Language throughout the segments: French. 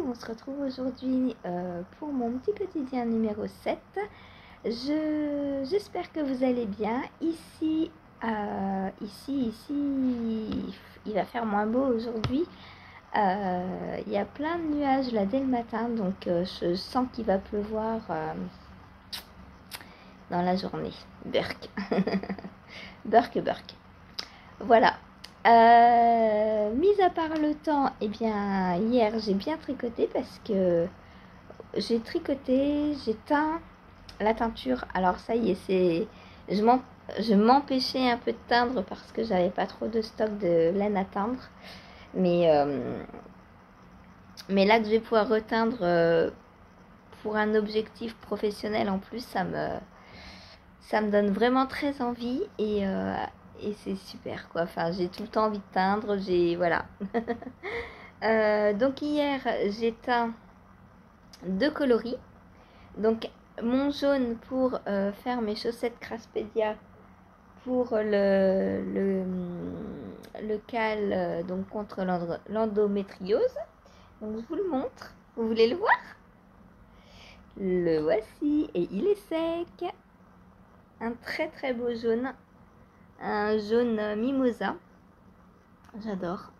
on se retrouve aujourd'hui pour mon petit quotidien numéro 7. J'espère que vous allez bien. Ici, il va faire moins beau aujourd'hui. Il y a plein de nuages là dès le matin, donc je sens qu'il va pleuvoir dans la journée. Burk. Burk. Voilà. Mis à part le temps, eh bien hier j'ai bien tricoté parce que j'ai tricoté, j'ai teint la teinture. Alors ça y est, je m'empêchais un peu de teindre parce que j'avais pas trop de stock de laine à teindre. Mais là que je vais pouvoir reteindre pour un objectif professionnel en plus, ça me donne vraiment très envie et c'est super quoi. Enfin, j'ai tout le temps envie de teindre, voilà. Donc hier, j'ai teint 2 coloris. Donc mon jaune pour faire mes chaussettes Craspedia pour le cal donc contre l'endométriose. Donc je vous le montre. Vous voulez le voir? Le voici et il est sec. Un très très beau jaune. Un jaune mimosa. J'adore.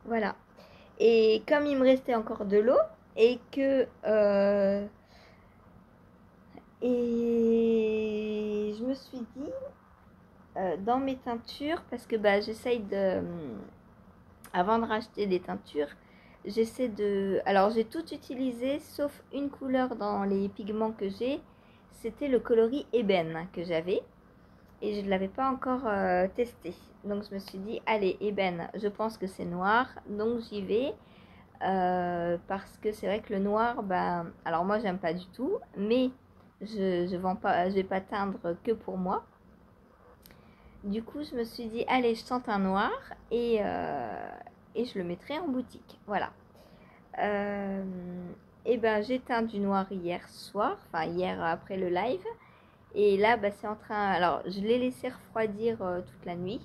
Voilà. Et comme il me restait encore de l'eau et que et je me suis dit dans mes teintures, parce que j'essaye de avant de racheter des teintures, j'essaie de... Alors j'ai tout utilisé sauf une couleur dans les pigments que j'ai. C'était le coloris ébène que j'avais. Et je ne l'avais pas encore testé. Donc je me suis dit, allez, ébène, je pense que c'est noir. Donc j'y vais. Parce que c'est vrai que le noir, alors moi j'aime pas du tout. Mais je vais pas teindre que pour moi. Du coup, je me suis dit, allez, je tente un noir et je le mettrai en boutique. Voilà. J'ai teint du noir hier soir, enfin hier après le live. Et là, c'est en train... Alors, je l'ai laissé refroidir toute la nuit.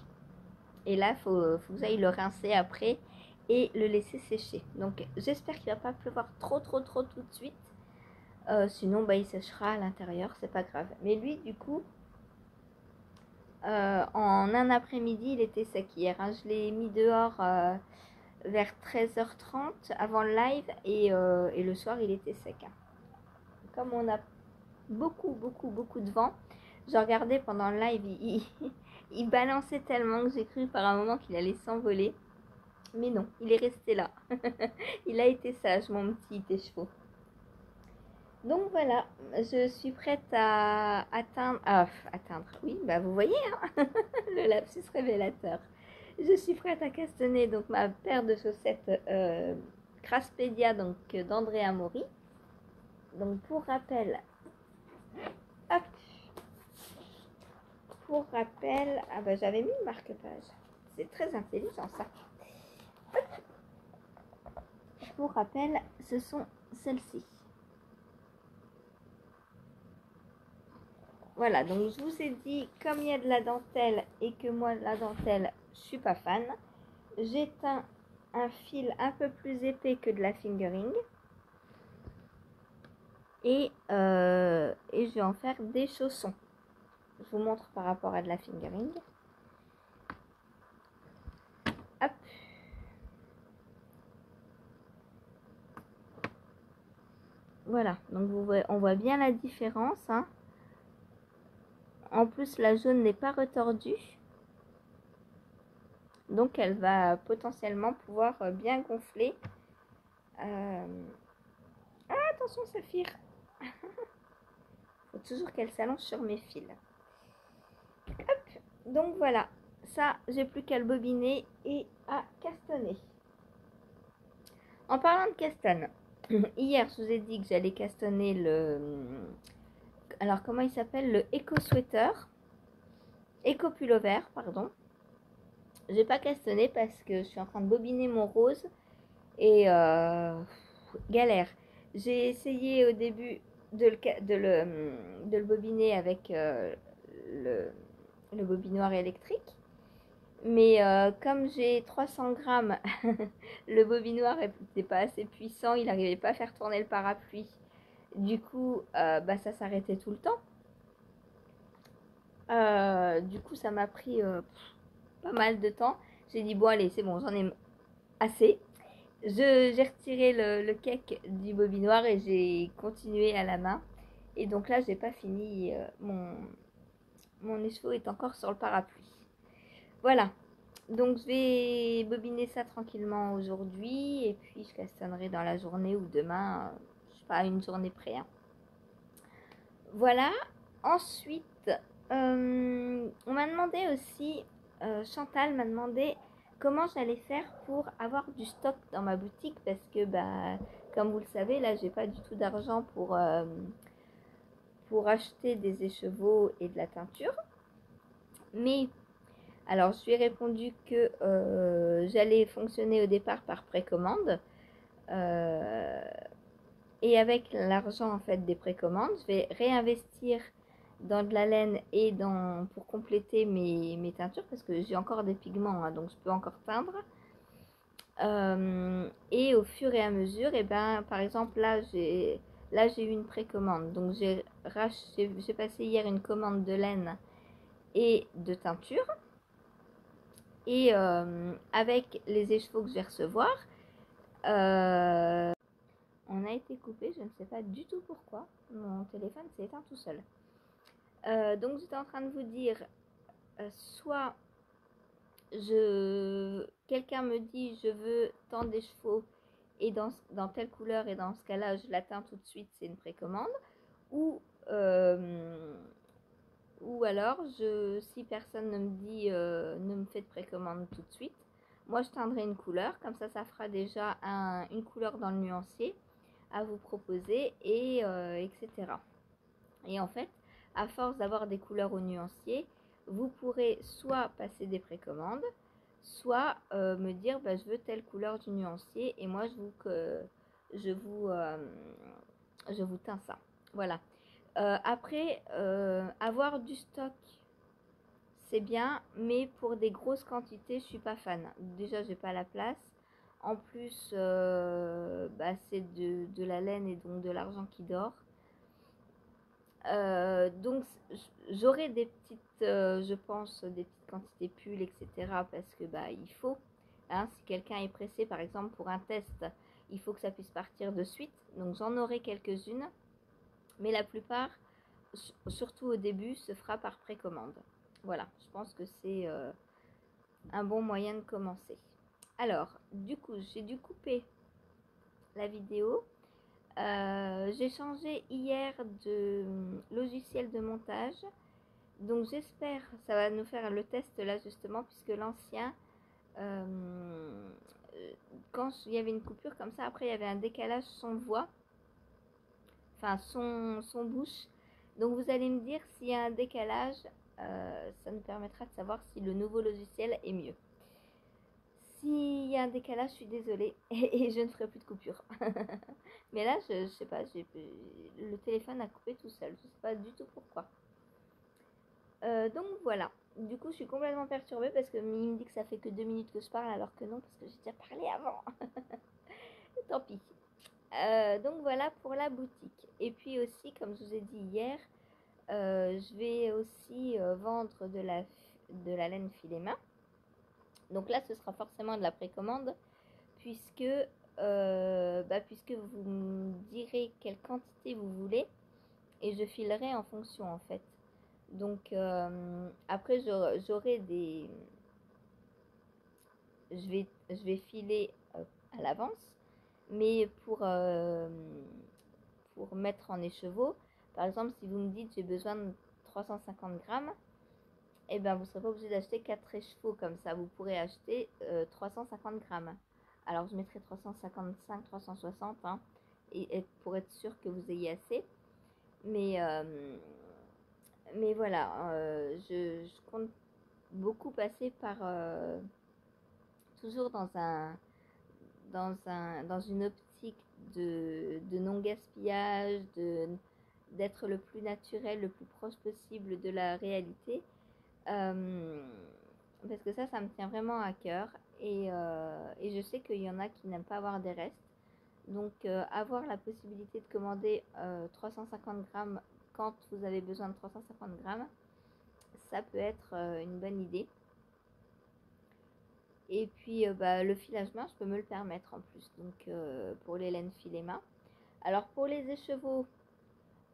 Et là, il faut que j'aille le rincer après et le laisser sécher. Donc, j'espère qu'il ne va pas pleuvoir trop tout de suite. Sinon, il séchera à l'intérieur, c'est pas grave. Mais lui, du coup... en un après-midi, il était sec hier. Je l'ai mis dehors vers 13h30 avant le live et le soir, il était sec. Comme on a beaucoup de vent, je regardais pendant le live, il balançait tellement que j'ai cru par un moment qu'il allait s'envoler. Mais non, il est resté là. Il a été sage, mon petit écheveau. Donc voilà, je suis prête à atteindre. Oui, vous voyez, hein. Le lapsus révélateur. Je suis prête à castanner donc ma paire de chaussettes Craspedia donc d'Andrea Mori. Donc pour rappel, hop. Pour rappel, j'avais mis le marque-page. C'est très intelligent ça. Hop. Pour rappel, ce sont celles-ci. Voilà, donc je vous ai dit, comme il y a de la dentelle et que moi, la dentelle, je suis pas fan, j'ai teint un fil un peu plus épais que de la fingering. Et je vais en faire des chaussons. Je vous montre par rapport à de la fingering. Hop. Voilà, donc on voit bien la différence, hein. En plus, la jaune n'est pas retordue. Donc, elle va potentiellement pouvoir bien gonfler. Attention, Saphir. Faut toujours qu'elle s'allonge sur mes fils. Hop. Donc, voilà. Ça, j'ai plus qu'à le bobiner et à castanner. En parlant de castagne, hier, je vous ai dit que j'allais castanner le... Alors, comment il s'appelle? Le Eco Sweater. Eco Pullover, pardon. J'ai pas castanné parce que je suis en train de bobiner mon rose. Et galère. J'ai essayé au début de le bobiner avec le bobinoir électrique. Mais comme j'ai 300 grammes, le bobinoir n'était pas assez puissant, il n'arrivait pas à faire tourner le parapluie. Du coup, bah, ça s'arrêtait tout le temps. Du coup, ça m'a pris pas mal de temps. J'ai dit, bon, allez, c'est bon, j'en ai assez. J'ai retiré le cake du bobinoir et j'ai continué à la main. Et donc là, j'ai pas fini. Mon écheveau est encore sur le parapluie. Voilà. Donc je vais bobiner ça tranquillement aujourd'hui. Et puis je castannerai dans la journée ou demain. Je sais pas, une journée près. Hein. Voilà. Ensuite, on m'a demandé aussi, Chantal m'a demandé comment j'allais faire pour avoir du stock dans ma boutique parce que, bah, comme vous le savez, là, j'ai pas du tout d'argent pour acheter des écheveaux et de la teinture. Mais, alors, je lui ai répondu que j'allais fonctionner au départ par précommande. Euh, Et avec l'argent en fait des précommandes, je vais réinvestir dans de la laine et pour compléter mes teintures parce que j'ai encore des pigments, hein, donc je peux encore teindre. Et au fur et à mesure, et ben, par exemple là j'ai eu une précommande, donc j'ai passé hier une commande de laine et de teinture. Et avec les écheveaux que je vais recevoir, on a été coupé, je ne sais pas du tout pourquoi. Mon téléphone s'est éteint tout seul. Donc j'étais en train de vous dire, soit quelqu'un me dit je veux tant des chevaux et dans telle couleur et dans ce cas-là je l'atteins tout de suite, c'est une précommande. Ou, ou alors si personne ne me dit ne me fait de précommande tout de suite, moi je teindrai une couleur, comme ça fera déjà une couleur dans le nuancier à vous proposer et etc. Et en fait, à force d'avoir des couleurs au nuancier, vous pourrez soit passer des précommandes, soit me dire bah, je veux telle couleur du nuancier et moi je vous, euh, je vous teins ça. Voilà. Après, avoir du stock, c'est bien, mais pour des grosses quantités, je suis pas fan. Déjà, j'ai pas la place. En plus, bah, c'est de la laine et donc de l'argent qui dort. Donc j'aurai des petites, je pense, des petites quantités pulls, etc. Parce que bah il faut, hein, si quelqu'un est pressé, par exemple pour un test, il faut que ça puisse partir de suite. Donc j'en aurai quelques-unes, mais la plupart, surtout au début, se fera par précommande. Voilà, je pense que c'est un bon moyen de commencer. Alors, du coup, j'ai dû couper la vidéo. J'ai changé hier de logiciel de montage. Donc j'espère, ça va nous faire le test là justement, puisque l'ancien, quand il y avait une coupure comme ça, après il y avait un décalage son voix, enfin son bouche. Donc vous allez me dire s'il y a un décalage, ça nous permettra de savoir si le nouveau logiciel est mieux. S'il y a un décalage, je suis désolée et je ne ferai plus de coupure. Mais là, je sais pas, le téléphone a coupé tout seul, je sais pas du tout pourquoi. Donc voilà, du coup je suis complètement perturbée parce qu'il me dit que ça fait que 2 minutes que je parle alors que non, parce que j'ai déjà parlé avant. Tant pis. Donc voilà pour la boutique. Et puis aussi, comme je vous ai dit hier, je vais aussi vendre de la laine filet main. Donc là, ce sera forcément de la précommande puisque, puisque vous me direz quelle quantité vous voulez et je filerai en fonction en fait. Donc après j'aurai des... Je vais filer à l'avance, mais pour mettre en écheveau, par exemple si vous me dites j'ai besoin de 350 grammes, et ben vous ne serez pas obligé d'acheter 4 écheveaux comme ça, vous pourrez acheter 350 grammes. Alors je mettrai 355, 360 hein, et pour être sûr que vous ayez assez. Mais voilà, je compte beaucoup passer par toujours dans une optique de non gaspillage, d'être le plus naturel, le plus proche possible de la réalité. parce que ça me tient vraiment à cœur. Et je sais qu'il y en a qui n'aiment pas avoir des restes. Donc avoir la possibilité de commander 350 grammes quand vous avez besoin de 350 grammes, ça peut être une bonne idée. Et puis le filage main, je peux me le permettre en plus. Donc pour les laines filées main. Alors pour les écheveaux,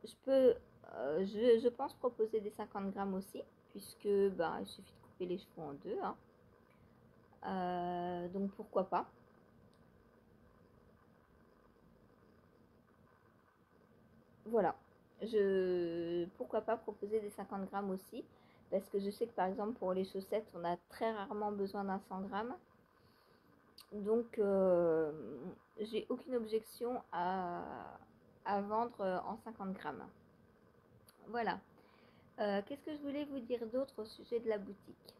je peux, je pense proposer des 50 grammes aussi, puisque il suffit de couper les chevaux en deux. Hein. Donc pourquoi pas. Voilà. Pourquoi pas proposer des 50 grammes aussi, parce que je sais que par exemple pour les chaussettes, on a très rarement besoin d'un 100 grammes. Donc j'ai aucune objection à vendre en 50 grammes. Voilà. Qu'est-ce que je voulais vous dire d'autre au sujet de la boutique?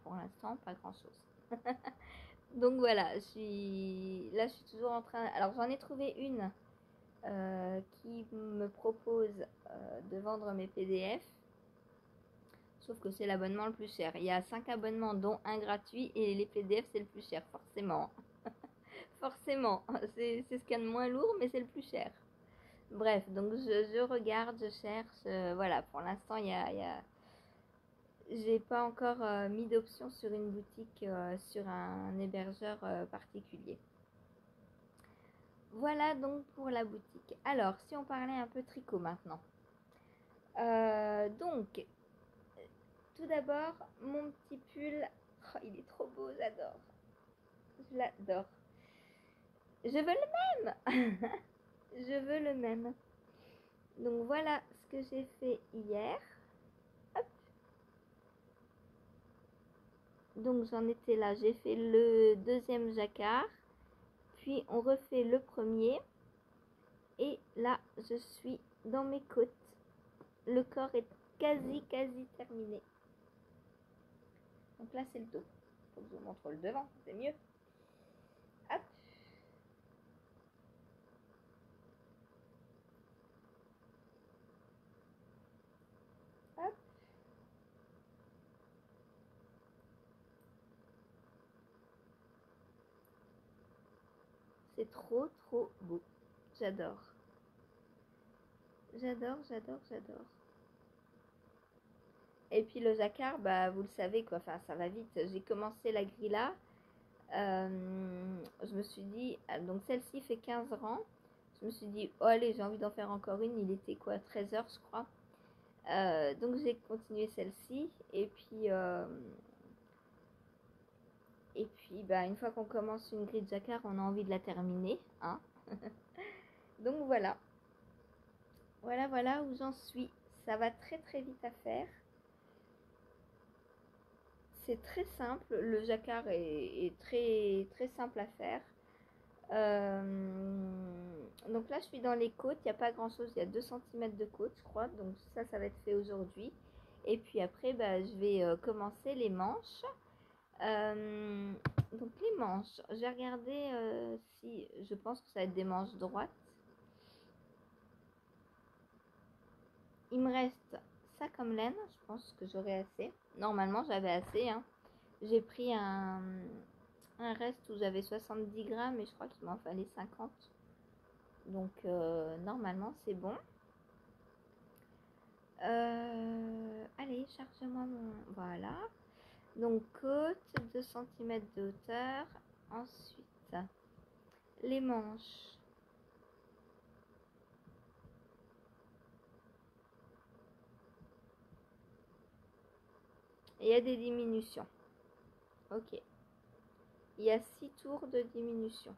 Pour l'instant, pas grand-chose. Donc voilà, je suis toujours en train. Alors j'en ai trouvé une qui me propose de vendre mes PDF. Sauf que c'est l'abonnement le plus cher. Il y a 5 abonnements dont un gratuit et les PDF c'est le plus cher, forcément. Forcément, c'est ce qu'il y a de moins lourd mais c'est le plus cher. Bref, donc je regarde, je cherche. Voilà, pour l'instant j'ai pas encore mis d'option sur une boutique, sur un hébergeur particulier. Voilà donc pour la boutique. Alors, si on parlait un peu tricot maintenant. Donc, tout d'abord, mon petit pull. Oh, il est trop beau, j'adore. Je l'adore. Je veux le même. Je veux le même. Donc voilà ce que j'ai fait hier. Hop. Donc j'en étais là. J'ai fait le deuxième jacquard. Puis on refait le premier. Et là, je suis dans mes côtes. Le corps est quasi terminé. Donc là, c'est le dos. Faut que je vous montre le devant, c'est mieux. Hop. Hop. C'est trop beau. J'adore. J'adore. Et puis le jacquard, vous le savez quoi, enfin ça va vite. J'ai commencé la grille là. Je me suis dit, donc celle-ci fait 15 rangs. Je me suis dit, oh allez, j'ai envie d'en faire encore une. Il était quoi, 13 heures je crois. Donc j'ai continué celle-ci. Et puis une fois qu'on commence une grille de jacquard, on a envie de la terminer. Hein. Donc voilà. Voilà où j'en suis. Ça va très vite à faire. C'est très simple. Le jacquard est très simple à faire. Donc là, je suis dans les côtes. Il n'y a pas grand chose. Il y a 2 cm de côte, je crois. Donc ça va être fait aujourd'hui. Et puis après, je vais commencer les manches. Donc les manches, j'ai regardé si je pense que ça va être des manches droites. Il me reste ça comme laine. Je pense que j'aurai assez. Normalement, j'avais assez. Hein. J'ai pris un reste où j'avais 70 grammes et je crois qu'il m'en fallait 50. Donc normalement c'est bon. Allez, charge-moi mon... Voilà. Donc côte, 2 cm de hauteur. Ensuite, les manches. Et il y a des diminutions. Ok. Il y a 6 tours de diminution.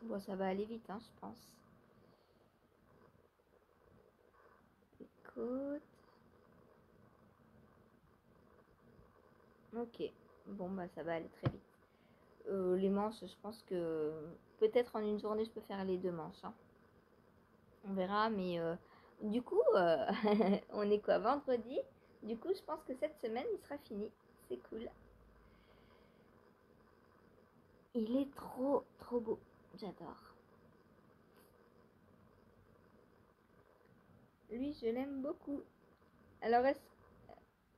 Bon, ça va aller vite, hein, je pense. Les côtes. Ok. Bon, ça va aller très vite. Les manches, je pense que peut-être en une journée, je peux faire les 2 manches. Hein. On verra, mais du coup, on est quoi, vendredi? Du coup, je pense que cette semaine, il sera fini. C'est cool. Il est trop beau. J'adore. Lui, je l'aime beaucoup. Alors,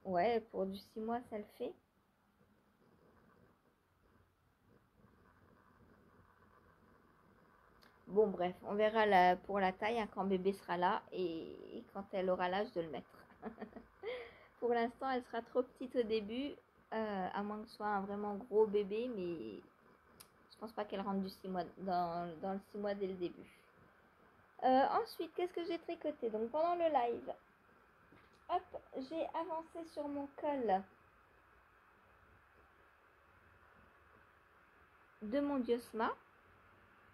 ouais, pour du 6 mois, ça le fait. Bon, bref, on verra pour la taille hein, quand bébé sera là et quand elle aura l'âge de le mettre. Pour l'instant, elle sera trop petite au début, à moins que ce soit un vraiment gros bébé, mais je pense pas qu'elle rentre du 6 mois, dans le 6 mois dès le début. Ensuite, qu'est-ce que j'ai tricoté? Donc, pendant le live, hop, j'ai avancé sur mon col de mon Diosma.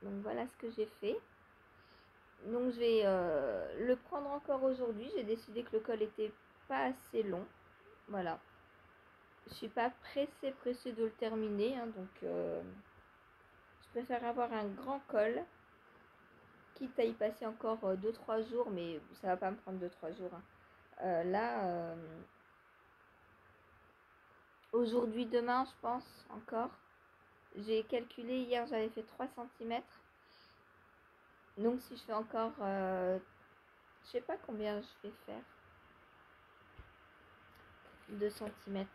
Donc, voilà ce que j'ai fait. Donc, je vais le prendre encore aujourd'hui. J'ai décidé que le col était pas assez long. Voilà. Je suis pas pressée de le terminer. Hein, donc, je préfère avoir un grand col. Quitte à y passer encore 2-3 jours. Mais ça va pas me prendre 2-3 jours. Hein. Là, aujourd'hui, demain, je pense encore. J'ai calculé hier, j'avais fait 3 centimètres. Donc si je fais encore, je sais pas combien je vais faire. 2 centimètres.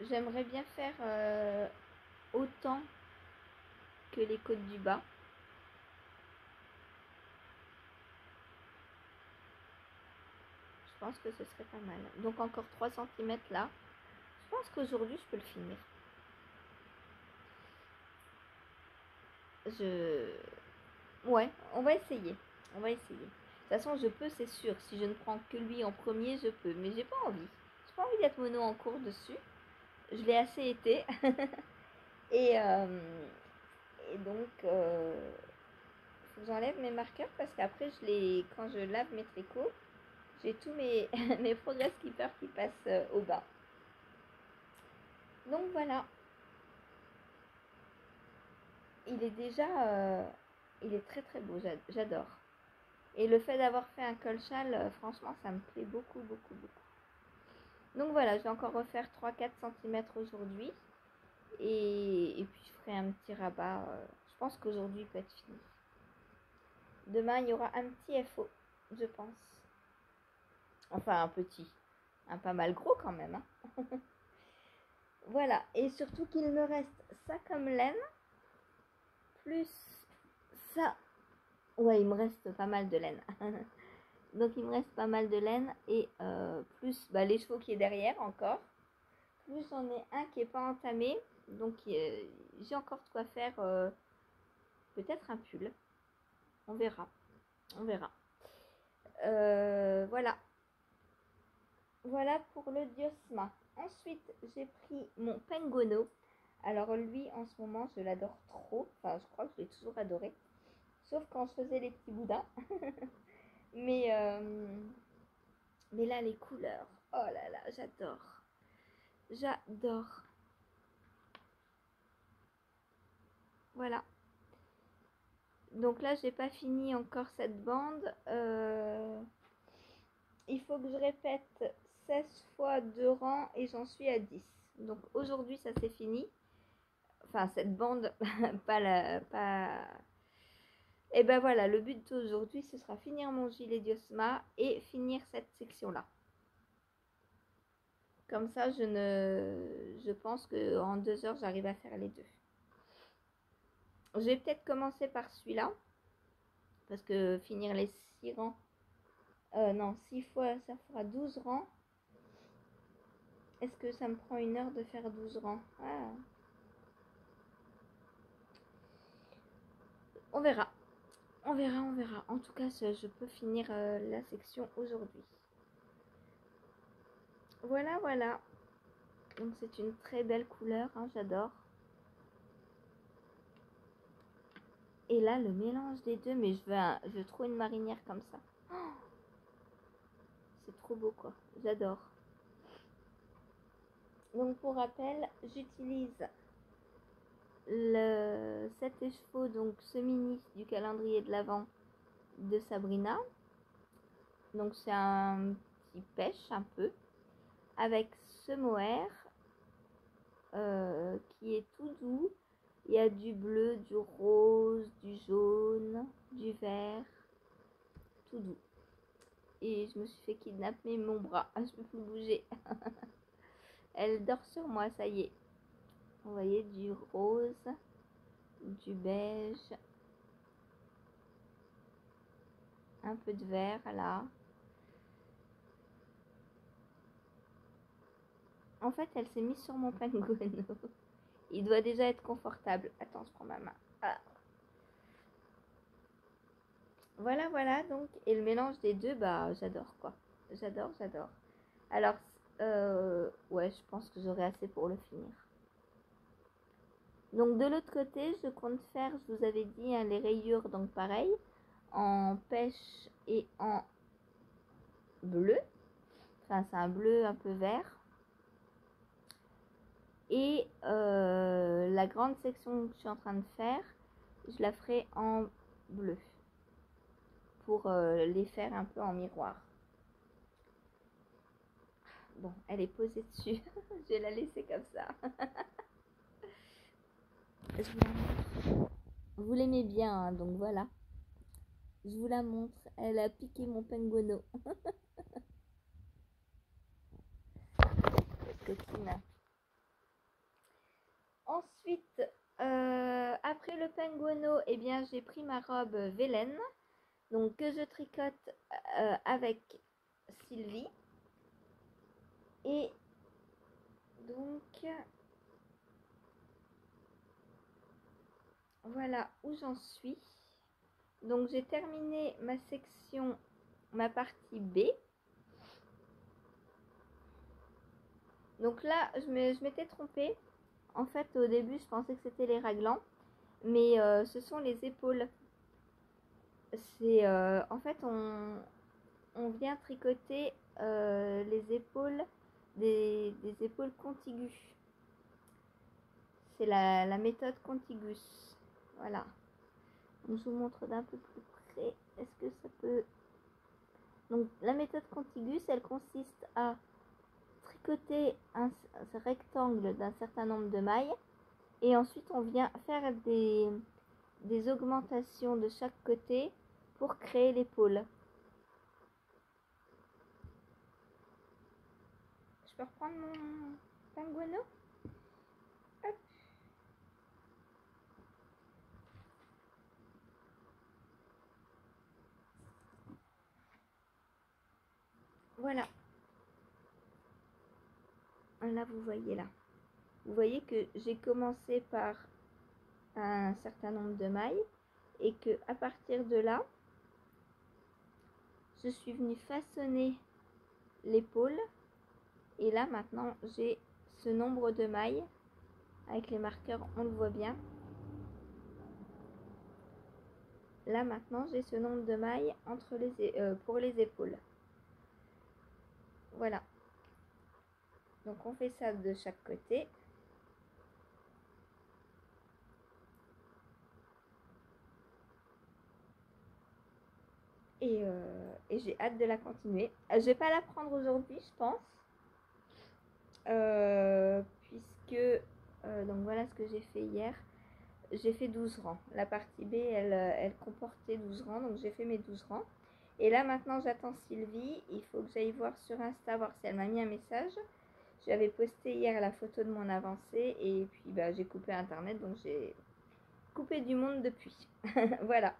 J'aimerais bien faire autant que les côtes du bas. Je pense que ce serait pas mal. Donc encore 3 centimètres là. Je pense qu'aujourd'hui je peux le finir. Ouais, on va essayer. On va essayer. De toute façon, je peux, c'est sûr. Si je ne prends que lui en premier, je peux. Mais j'ai pas envie. J'ai pas envie d'être mono en cours dessus. Je l'ai assez été. et, donc, faut que j'enlève mes marqueurs parce qu'après, quand je lave mes tricots, j'ai tous mes, mes progress keepers qui passent au bas. Donc voilà. Il est déjà, il est très très beau. J'adore. Et le fait d'avoir fait un col châle, franchement, ça me plaît beaucoup, beaucoup, beaucoup. Donc voilà, je vais encore refaire 3-4 cm aujourd'hui. Et puis je ferai un petit rabat. Je pense qu'aujourd'hui il peut être fini. Demain, il y aura un petit FO, je pense. Enfin, un petit. Un pas mal gros quand même. Hein. Voilà. Et surtout qu'il me reste ça comme laine. Plus ça. Ouais, il me reste pas mal de laine. Donc il me reste pas mal de laine. Et plus les chevaux qui est derrière encore. Plus j'en ai un qui est pas entamé. Donc j'ai encore de quoi faire peut-être un pull. On verra. On verra. Voilà. Voilà pour le Diosma. Ensuite, j'ai pris mon Pengono. Alors lui, en ce moment, je l'adore trop. Enfin, je crois que je l'ai toujours adoré. Sauf quand je faisais les petits boudins. mais, mais là, les couleurs. Oh là là, j'adore. J'adore. Voilà. Donc là, j'ai pas fini encore cette bande. Il faut que je répète 16 fois 2 rangs et j'en suis à 10. Donc aujourd'hui, ça c'est fini. Enfin, cette bande, pas. Et ben voilà, le but d'aujourd'hui, ce sera finir mon gilet Diosma et finir cette section-là. Comme ça, je pense qu'en 2 heures, j'arrive à faire les deux. Je vais peut-être commencer par celui-là. Parce que finir les 6 rangs. Non, 6 fois, ça fera 12 rangs. Est-ce que ça me prend 1 heure de faire 12 rangs? Ah. On verra. On verra, on verra. En tout cas, je peux finir la section aujourd'hui. Voilà, voilà. Donc c'est une très belle couleur, hein, j'adore. Et là, le mélange des deux, mais je veux trop une marinière comme ça. Oh, c'est trop beau, quoi. J'adore. Donc pour rappel, j'utilise le 7 chevaux, donc ce mini du calendrier de l'Avent de Sabrina. Donc c'est un petit pêche un peu. Avec ce mohair qui est tout doux. Il y a du bleu, du rose, du jaune, du vert, tout doux. Et je me suis fait kidnapper mon bras. Ah, je peux plus bouger. Elle dort sur moi, ça y est. Vous voyez, du rose, du beige, un peu de vert là. En fait, elle s'est mise sur mon pangolino. Il doit déjà être confortable. Attends, je prends ma main. Ah. Voilà, voilà, donc. Et le mélange des deux, bah, j'adore quoi. J'adore, j'adore. Alors, ouais, je pense que j'aurai assez pour le finir. Donc, de l'autre côté, je compte faire, je vous avais dit, hein, les rayures, donc pareil, en pêche et en bleu. Enfin, c'est un bleu un peu vert. Et la grande section que je suis en train de faire, je la ferai en bleu pour les faire un peu en miroir. Bon, elle est posée dessus. Je vais la laisser comme ça. Je vous la montre. Vous l'aimez bien, hein, donc voilà. Je vous la montre. Elle a piqué mon pingouin. Coquine. Ensuite, après le pingouin, eh bien, j'ai pris ma robe Vélène, donc que je tricote avec Sylvie. Et donc, voilà où j'en suis. Donc, j'ai terminé ma section, ma partie B. Donc là, je m'étais trompée. En fait, au début, je pensais que c'était les raglans. Mais ce sont les épaules. C'est en fait, on vient tricoter les épaules, des épaules contiguës. C'est la méthode contigus. Voilà. Donc, je vous montre d'un peu plus près. Est-ce que ça peut... Donc, la méthode contigus, elle consiste à tricoter un rectangle d'un certain nombre de mailles. Et ensuite, on vient faire des augmentations de chaque côté pour créer l'épaule. Je peux reprendre mon pingouin? Hop. Voilà. Là, vous voyez là. Vous voyez que j'ai commencé par un certain nombre de mailles et que à partir de là, je suis venue façonner l'épaule. Et là, maintenant, j'ai ce nombre de mailles. Avec les marqueurs, on le voit bien. Là, maintenant, j'ai ce nombre de mailles entre pour les épaules. Voilà. Donc, on fait ça de chaque côté. Et j'ai hâte de la continuer. Je vais pas la prendre aujourd'hui, je pense. Puisque, donc voilà ce que j'ai fait hier. J'ai fait 12 rangs. La partie B, elle comportait 12 rangs, donc j'ai fait mes 12 rangs. Et là, maintenant, j'attends Sylvie. Il faut que j'aille voir sur Insta, voir si elle m'a mis un message. J'avais posté hier la photo de mon avancée. Et puis, bah, j'ai coupé Internet, donc j'ai coupé du monde depuis. Voilà.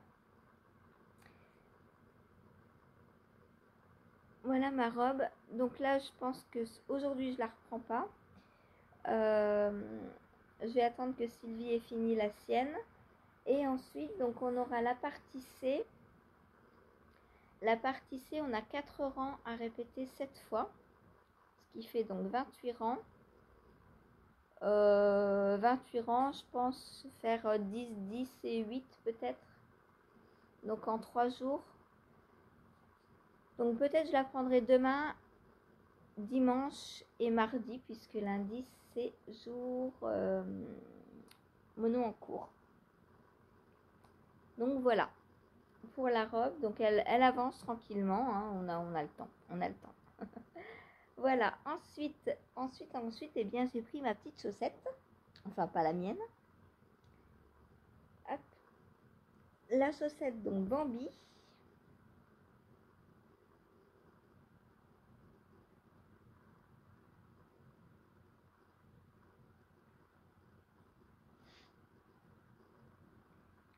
Voilà ma robe. Donc là, je pense que aujourd'hui, je la reprends pas. Je vais attendre que Sylvie ait fini la sienne. Et ensuite, donc on aura la partie C. La partie C, on a 4 rangs à répéter 7 fois. Ce qui fait donc 28 rangs. 28 rangs, je pense faire 10, 10 et 8 peut-être. Donc en 3 jours. Donc peut-être je la prendrai demain, dimanche et mardi, puisque lundi c'est jour mono en cours. Donc voilà pour la robe. Donc elle avance tranquillement, hein. On a le temps. On a le temps. Voilà. Ensuite, eh bien j'ai pris ma petite chaussette. Enfin pas la mienne. la chaussette donc Bambi.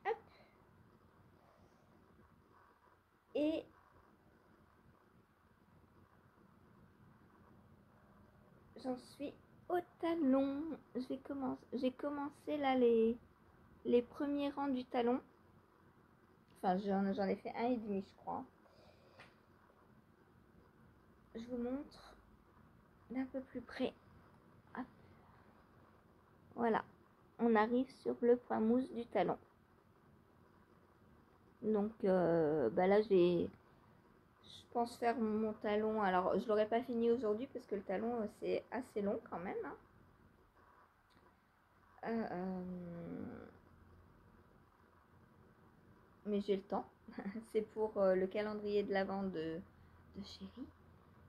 Hop. Et j'en suis au talon. J'ai commencé là les premiers rangs du talon. Enfin, j'en ai fait 1,5, je crois. Je vous montre d'un peu plus près. Hop. Voilà. On arrive sur le point mousse du talon. Donc là, je pense faire mon talon. Alors, je l'aurais pas fini aujourd'hui parce que le talon, c'est assez long quand même. Hein. Mais j'ai le temps. C'est pour le calendrier de l'Avent de Chérie.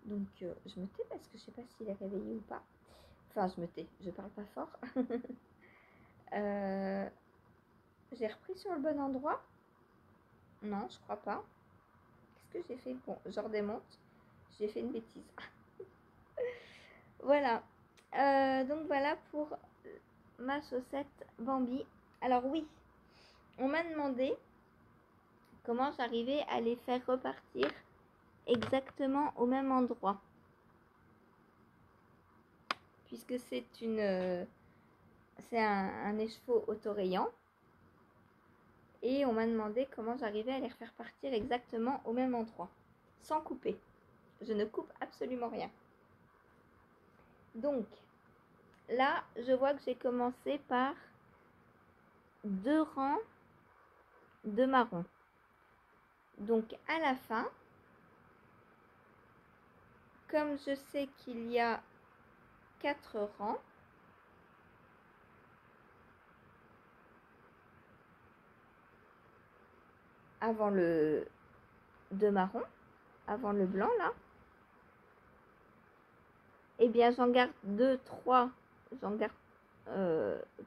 Donc je me tais parce que je sais pas s'il est réveillé ou pas. Enfin, je me tais, je parle pas fort. J'ai repris sur le bon endroit? Non, je crois pas. Qu'est-ce que j'ai fait? Bon, je redémonte. J'ai fait une bêtise. Voilà. Donc voilà pour ma chaussette Bambi. Alors oui, on m'a demandé comment j'arrivais à les faire repartir exactement au même endroit. Puisque c'est un écheveau autorayant. Et on m'a demandé comment j'arrivais à les refaire partir exactement au même endroit, sans couper. Je ne coupe absolument rien. Donc, là, je vois que j'ai commencé par 2 rangs de marron. Donc, à la fin, comme je sais qu'il y a 4 rangs, avant le de marron, avant le blanc là, eh bien j'en garde 2, 3, j'en garde,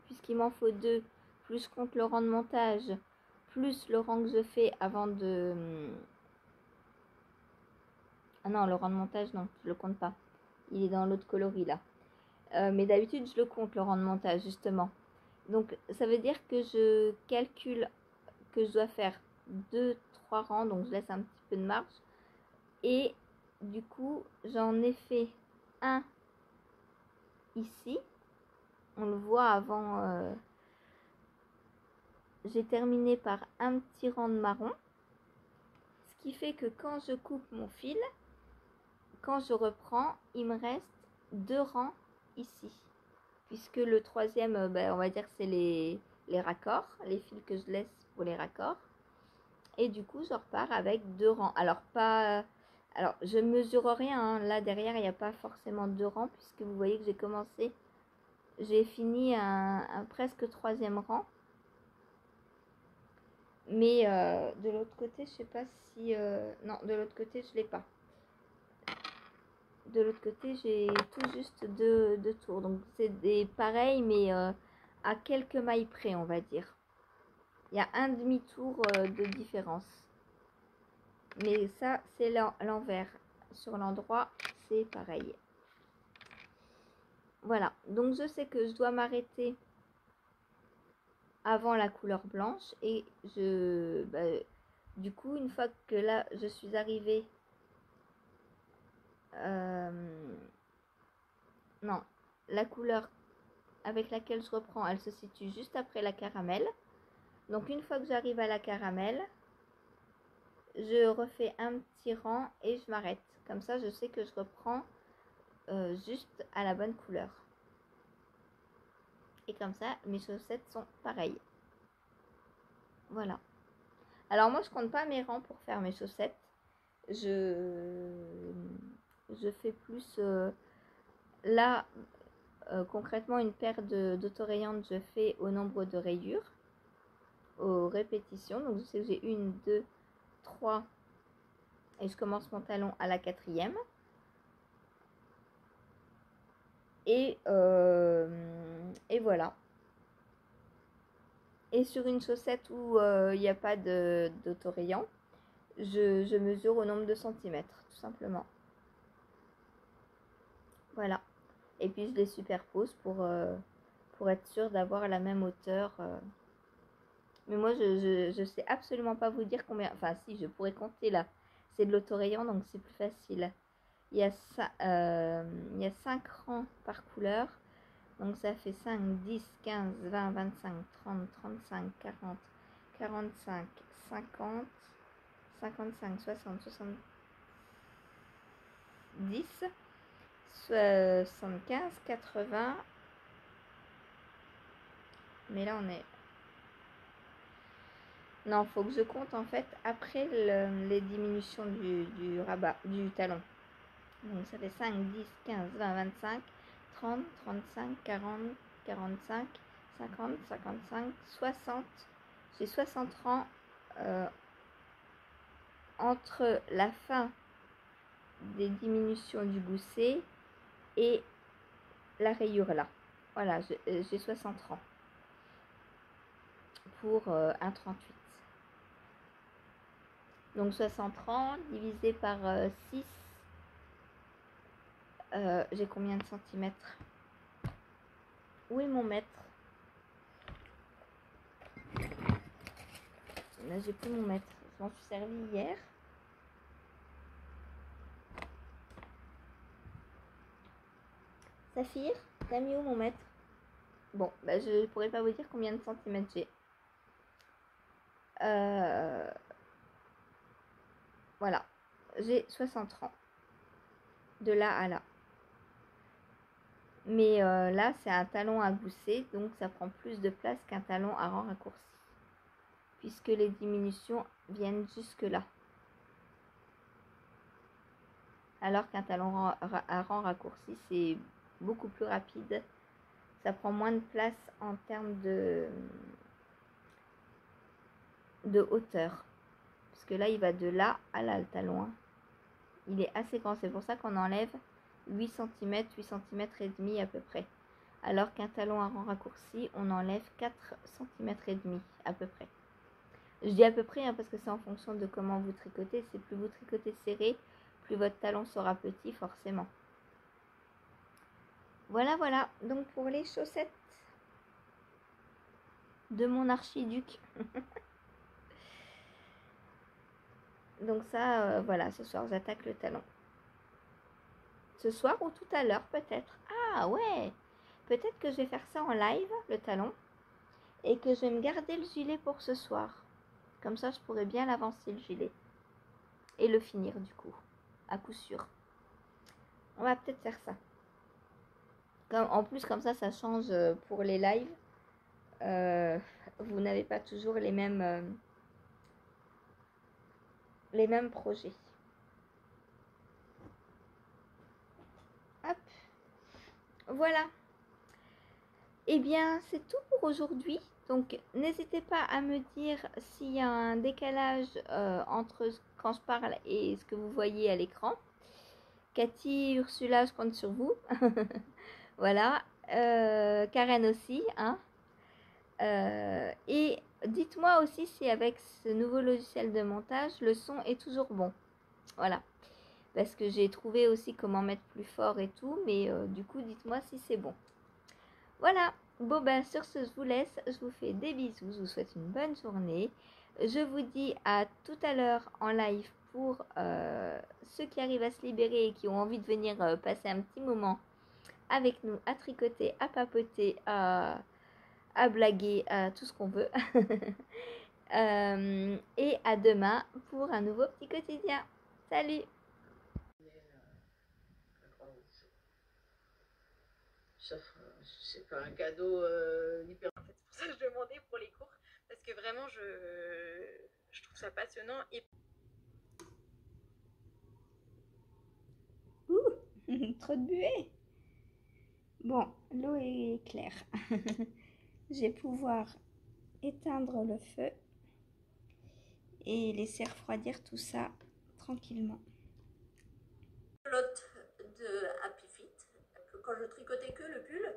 puisqu'il m'en faut 2, plus je compte le rang de montage, plus le rang que je fais avant de... Ah non, le rang de montage, non, je le compte pas. Il est dans l'autre coloris là. Mais d'habitude, je le compte, le rang de montage, justement. Donc, ça veut dire que je calcule que je dois faire 2, 3 rangs, donc je laisse un petit peu de marge. Et du coup, j'en ai fait un ici. On le voit avant. J'ai terminé par un petit rang de marron. Ce qui fait que quand je coupe mon fil, quand je reprends, il me reste 2 rangs ici. Puisque le troisième, on va dire que c'est les raccords, les fils que je laisse pour les raccords. Et du coup, je repars avec 2 rangs. Alors, je mesure rien. Hein. Là, derrière, il n'y a pas forcément 2 rangs. Puisque vous voyez que j'ai fini un presque 3e rang. Mais de l'autre côté, je sais pas si... non, de l'autre côté, je l'ai pas. De l'autre côté, j'ai tout juste 2 tours. Donc, c'est des pareils, mais à quelques mailles près, on va dire. Il y a un demi-tour de différence. Mais ça, c'est l'envers. Sur l'endroit, c'est pareil. Voilà. Donc, je sais que je dois m'arrêter avant la couleur blanche. Et du coup, une fois que là, je suis arrivée... non, la couleur avec laquelle je reprends, elle se situe juste après la caramel. Donc, une fois que j'arrive à la caramel, je refais un petit rang et je m'arrête. Comme ça, je sais que je reprends juste à la bonne couleur. Et comme ça, mes chaussettes sont pareilles. Voilà. Alors moi, je compte pas mes rangs pour faire mes chaussettes. Je fais plus... là, concrètement, une paire d'autorayantes, je fais au nombre de rayures, aux répétitions. Donc, je sais que j'ai 1, 2, 3. Et je commence mon talon à la 4e. Et voilà. Et sur une chaussette où il n'y a pas d'autorayant, je mesure au nombre de centimètres, tout simplement. Voilà. Et puis je les superpose pour être sûre d'avoir la même hauteur. Mais moi, je sais absolument pas vous dire combien... Enfin, si, je pourrais compter là. C'est de l'autorayant, donc c'est plus facile. Il y a 5 rangs par couleur. Donc ça fait 5, 10, 15, 20, 25, 30, 35, 40, 45, 50, 55, 60, 70, 75, 80. Mais là, on est... Non, faut que je compte en fait après les diminutions du rabat, du talon. Donc ça fait 5, 10, 15, 20, 25, 30, 35, 40, 45, 50, 55, 60. J'ai 60 rangs entre la fin des diminutions du gousset et la rayure là. Voilà, j'ai 60 rangs pour 1,38. Donc 60 rangs divisé par 6. J'ai combien de centimètres? Où est mon mètre? Là, j'ai plus mon mètre. Je m'en suis servi hier. Saphir, t'as mis où mon mètre? Bon, bah, je pourrais pas vous dire combien de centimètres j'ai. Voilà. J'ai 60 rangs. De là à là. Mais là, c'est un talon à gousset, donc ça prend plus de place qu'un talon à rang raccourci. Puisque les diminutions viennent jusque là. Alors qu'un talon à rang raccourci, c'est beaucoup plus rapide. Ça prend moins de place en termes de hauteur. Parce que là, il va de là à là, le talon. Il est assez grand. C'est pour ça qu'on enlève 8 cm, 8 cm et demi à peu près. Alors qu'un talon à rang raccourci, on enlève 4 cm et demi à peu près. Je dis à peu près parce que c'est en fonction de comment vous tricotez. C'est plus vous tricotez serré, plus votre talon sera petit forcément. Voilà, voilà. Donc pour les chaussettes de mon archiduc. Donc ça, voilà, ce soir j'attaque le talon. Ce soir ou tout à l'heure peut-être. Ah ouais, peut-être que je vais faire ça en live, le talon. Et que je vais me garder le gilet pour ce soir. Comme ça, je pourrais bien l'avancer le gilet. Et le finir du coup, à coup sûr. On va peut-être faire ça. En plus, comme ça change pour les lives. Vous n'avez pas toujours les mêmes projets. Hop. Voilà. Eh bien, c'est tout pour aujourd'hui. Donc, n'hésitez pas à me dire s'il y a un décalage entre quand je parle et ce que vous voyez à l'écran. Cathy, Ursula, je compte sur vous. Voilà. Karen aussi. Hein. Et dites-moi aussi si avec ce nouveau logiciel de montage, le son est toujours bon. Voilà. Parce que j'ai trouvé aussi comment mettre plus fort et tout. Mais du coup, dites-moi si c'est bon. Voilà. Bon, ben sur ce, je vous laisse. Je vous fais des bisous. Je vous souhaite une bonne journée. Je vous dis à tout à l'heure en live pour ceux qui arrivent à se libérer et qui ont envie de venir passer un petit moment avec nous, à tricoter, à papoter, à blaguer, à tout ce qu'on veut. Et à demain pour un nouveau petit quotidien. Salut! C'est pas un cadeau hyper. En fait, c'est pour ça que je demandais pour les cours, parce que vraiment, je trouve ça passionnant. Et Ouh, trop de buée. Bon, l'eau est claire. Je vais pouvoir éteindre le feu et laisser refroidir tout ça tranquillement. Lot de Happy Fit, quand je tricotais que le pull,